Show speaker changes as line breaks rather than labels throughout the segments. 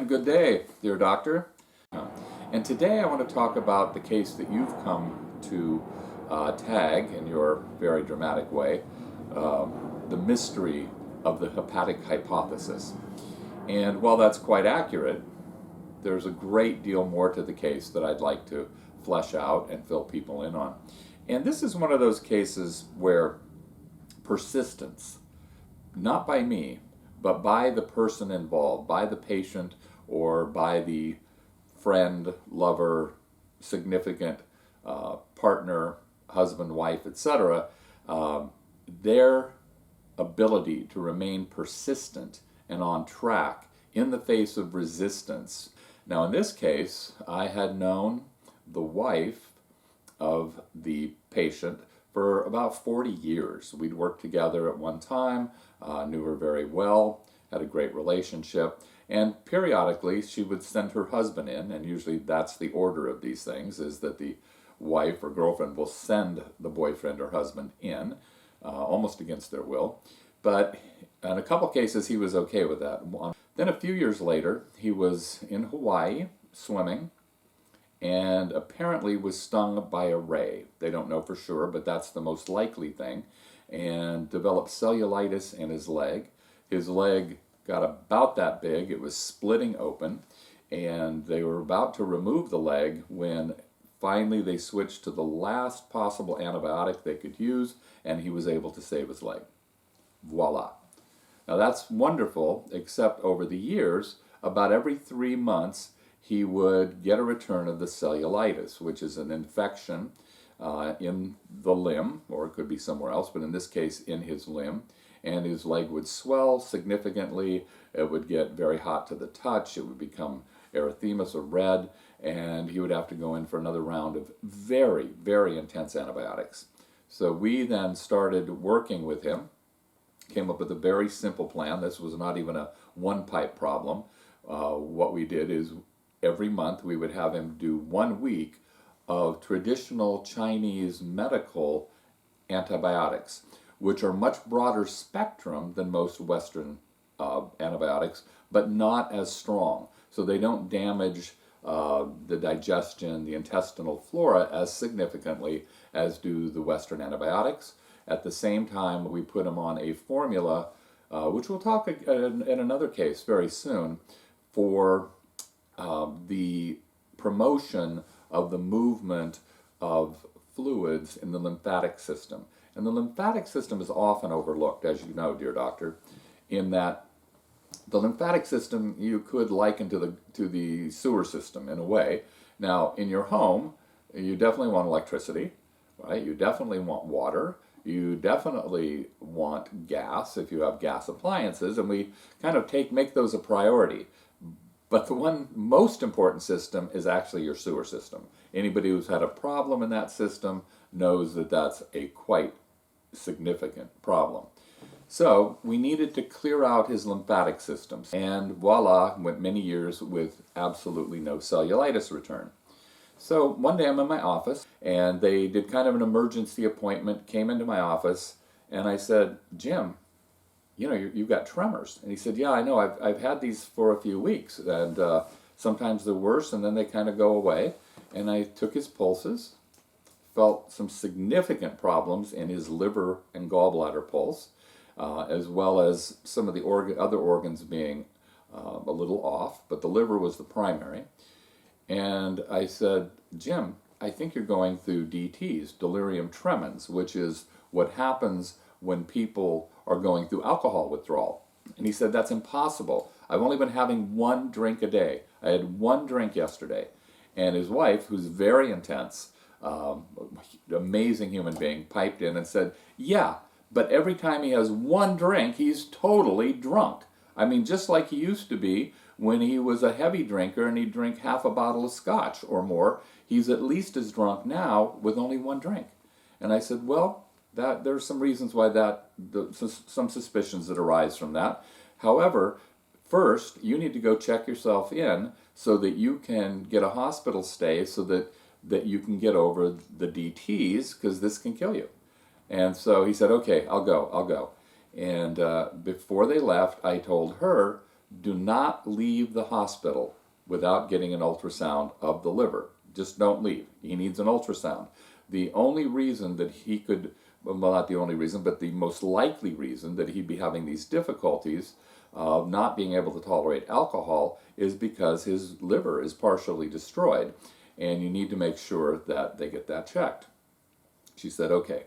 and good day, dear doctor. And today I want to talk about the case that you've come to tag in your very dramatic way, the mystery of the hepatic hypothesis. And while that's quite accurate, there's a great deal more to the case that I'd like to flesh out and fill people in on. And this is one of those cases where persistence, not by me, but by the person involved, by the patient or by the friend, lover, significant partner, husband, wife, etc., their ability to remain persistent and on track in the face of resistance. Now in this case, I had known the wife of the patient for about 40 years. We'd worked together at one time, knew her very well, had a great relationship, and periodically she would send her husband in, and usually that's the order of these things, is that the wife or girlfriend will send the boyfriend or husband in, almost against their will. But in a couple cases he was okay with that. Then a few years later, he was in Hawaii swimming, and apparently was stung by a ray. They don't know for sure, but that's the most likely thing, and developed cellulitis in his leg. His leg got about that big, it was splitting open, and they were about to remove the leg when finally they switched to the last possible antibiotic they could use, and he was able to save his leg. Voila. Now that's wonderful, except over the years, about every 3 months, he would get a return of the cellulitis, which is an infection in the limb, or it could be somewhere else, but in this case in his limb, and his leg would swell significantly, it would get very hot to the touch, it would become erythematous or red, and he would have to go in for another round of very, very intense antibiotics. So we then started working with him, came up with a very simple plan. This was not even a one-pipe problem. What we did is every month we would have him do 1 week of traditional Chinese medical antibiotics, which are much broader spectrum than most Western antibiotics, but not as strong. So they don't damage the digestion, the intestinal flora as significantly as do the Western antibiotics. At the same time, we put him on a formula, which we'll talk in another case very soon, for the promotion of the movement of fluids in the lymphatic system. And the lymphatic system is often overlooked, as you know, dear doctor, in that the lymphatic system you could liken to the sewer system in a way. Now, in your home, you definitely want electricity, right? You definitely want water. You definitely want gas if you have gas appliances, and we kind of make those a priority. But the one most important system is actually your sewer system. Anybody who's had a problem in that system knows that that's a quite significant problem. So we needed to clear out his lymphatic systems, and voila, went many years with absolutely no cellulitis return. So one day I'm in my office, and they did kind of an emergency appointment, came into my office, and I said, Jim, you know, you've got tremors. And he said, yeah, I know, I've had these for a few weeks, and sometimes they're worse, and then they kind of go away. And I took his pulses, felt some significant problems in his liver and gallbladder pulse, as well as some of the other organs being a little off, but the liver was the primary. And I said, Jim, I think you're going through DTs, delirium tremens, which is what happens when people are going through alcohol withdrawal. And he said, that's impossible. I've only been having 1 drink a day. I had 1 drink yesterday. And his wife, who's very intense, amazing human being, piped in and said, yeah, but every time he has 1 drink, he's totally drunk. I mean, just like he used to be when he was a heavy drinker and he'd drink half a bottle of scotch or more. He's at least as drunk now with only 1 drink. And I said, well, there's some reasons why some suspicions that arise from that. However, first, you need to go check yourself in so that you can get a hospital stay so that you can get over the DTs, because this can kill you. And so he said, okay, I'll go. And before they left, I told her do not leave the hospital without getting an ultrasound of the liver. Just don't leave. He needs an ultrasound. The only reason that he could, well, not the only reason, but the most likely reason that he'd be having these difficulties of not being able to tolerate alcohol is because his liver is partially destroyed, and you need to make sure that they get that checked. She said, okay.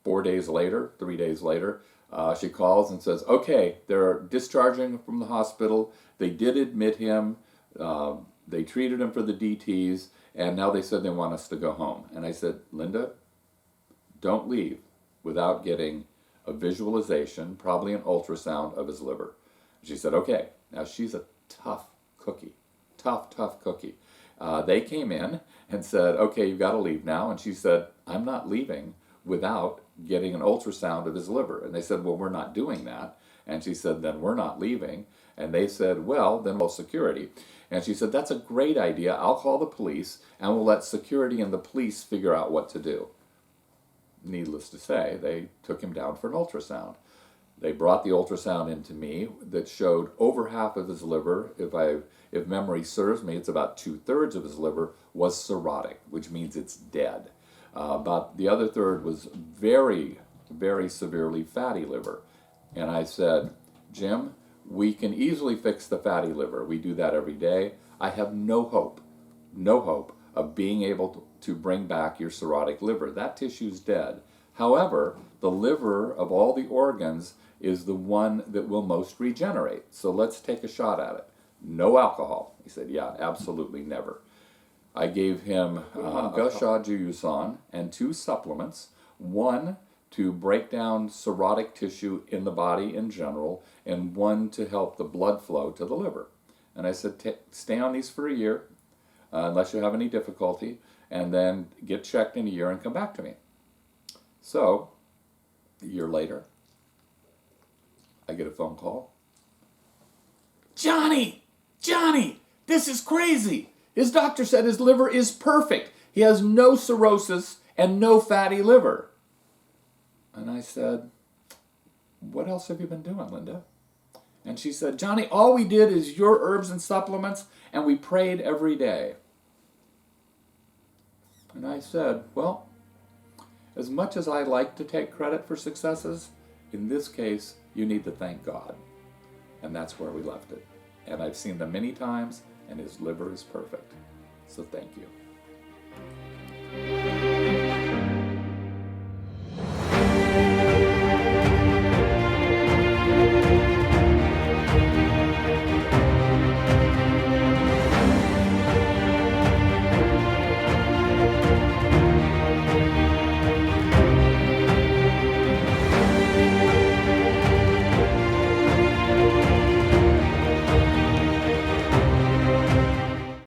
4 days later, 3 days later, she calls and says, okay, they're discharging from the hospital. They did admit him. They treated him for the DTs, and now they said they want us to go home. And I said, Linda, don't leave without getting a visualization, probably an ultrasound of his liver. She said, okay. Now, she's a tough cookie, tough cookie. They came in and said, okay, you've got to leave now. And she said, I'm not leaving without getting an ultrasound of his liver. And they said, well, we're not doing that. And she said, then we're not leaving. And they said, well, then we'll security. And she said, that's a great idea. I'll call the police, and we'll let security and the police figure out what to do. Needless to say, they took him down for an ultrasound. They brought the ultrasound into me that showed over half of his liver, if memory serves me, it's about 2/3 of his liver was cirrhotic, which means it's dead. About the other third was very, very severely fatty liver. And I said, Jim, we can easily fix the fatty liver. We do that every day. I have no hope of being able to bring back your cirrhotic liver. That tissue's dead. However, the liver of all the organs is the one that will most regenerate. So let's take a shot at it. No alcohol. He said, yeah, absolutely never. I gave him Gushajusan and 2 supplements, one to break down cirrhotic tissue in the body in general, and one to help the blood flow to the liver. And I said, stay on these for a year, unless you have any difficulty, and then get checked in a year and come back to me. So, a year later, I get a phone call. Johnny, this is crazy. His doctor said his liver is perfect. He has no cirrhosis and no fatty liver. And I said, what else have you been doing, Linda? And she said, Johnny, all we did is your herbs and supplements, and we prayed every day. And I said, well, as much as I like to take credit for successes, in this case, you need to thank God. And that's where we left it. And I've seen them many times, and his liver is perfect. So thank you.